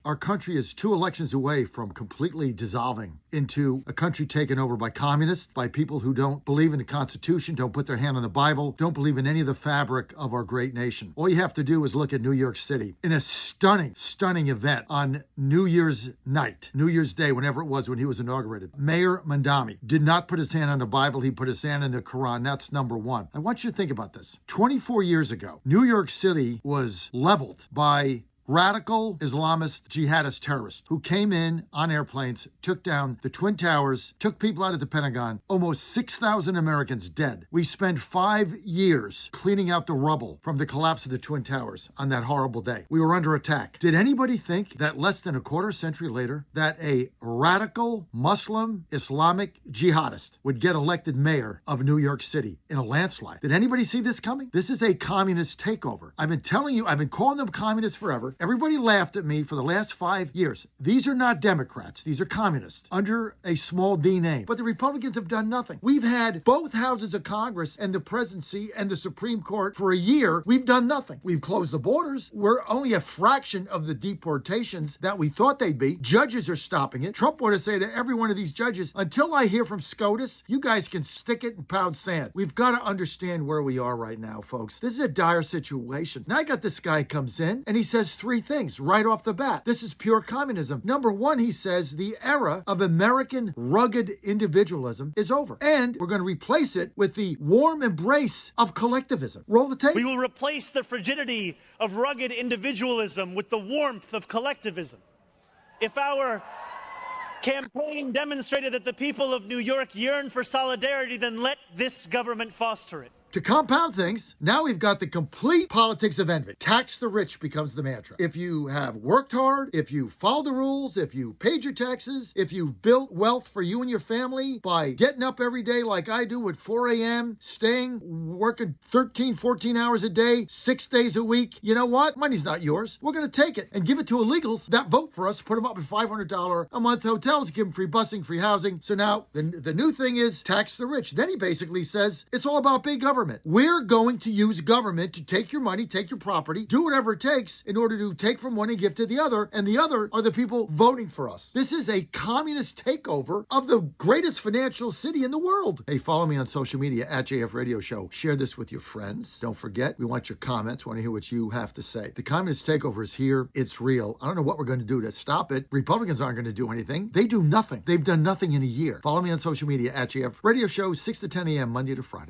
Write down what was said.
Our country is 2 elections away from completely dissolving into a country taken over by communists, by people who don't believe in the Constitution, don't put their hand on the Bible, don't believe in any of the fabric of our great nation. All you have to do is look at New York City. In a stunning, stunning event on New Year's night, New Year's Day, whenever it was when he was inaugurated, Mayor Mandami did not put his hand on the Bible. He put his hand in the Quran. That's number one. I want you to think about this. 24 years ago, New York City was leveled by radical Islamist jihadist terrorists who came in on airplanes, took down the Twin Towers, took people out of the Pentagon, almost 6,000 Americans dead. We spent 5 years cleaning out the rubble from the collapse of the Twin Towers on that horrible day. We were under attack. Did anybody think that less than a quarter century later, that a radical Muslim Islamic jihadist would get elected mayor of New York City in a landslide? Did anybody see this coming? This is a communist takeover. I've been telling you, I've been calling them communists forever. Everybody laughed at me for the last 5 years. These are not Democrats. These are communists under a small d name. But the Republicans have done nothing. We've had both houses of Congress and the presidency and the Supreme Court for a year. We've done nothing. We've closed the borders. We're only a fraction of the deportations that we thought they'd be. Judges are stopping it. Trump ought to say to every one of these judges, until I hear from SCOTUS, you guys can stick it and pound sand. We've got to understand where we are right now, folks. This is a dire situation. Now I got this guy comes in and he says 3 things right off the bat. This is pure communism. Number 1, he says the era of American rugged individualism is over. And we're going to replace it with the warm embrace of collectivism. Roll the tape. We will replace the frigidity of rugged individualism with the warmth of collectivism. If our campaign demonstrated that the people of New York yearn for solidarity, then let this government foster it. To compound things, now we've got the complete politics of envy. Tax the rich becomes the mantra. If you have worked hard, if you followed the rules, if you paid your taxes, if you built wealth for you and your family by getting up every day like I do at 4 a.m., staying, working 13, 14 hours a day, 6 days a week, you know what? Money's not yours. We're going to take it and give it to illegals that vote for us, put them up in $500 a month hotels, give them free busing, free housing. So now the new thing is tax the rich. Then he basically says it's all about big government. We're going to use government to take your money, take your property, do whatever it takes in order to take from one and give to the other. And the other are the people voting for us. This is a communist takeover of the greatest financial city in the world. Hey, follow me on social media at JF Radio Show. Share this with your friends. Don't forget, we want your comments. We want to hear what you have to say. The communist takeover is here. It's real. I don't know what we're going to do to stop it. Republicans aren't going to do anything. They do nothing. They've done nothing in a year. Follow me on social media at JF Radio Show, 6 to 10 a.m. Monday to Friday.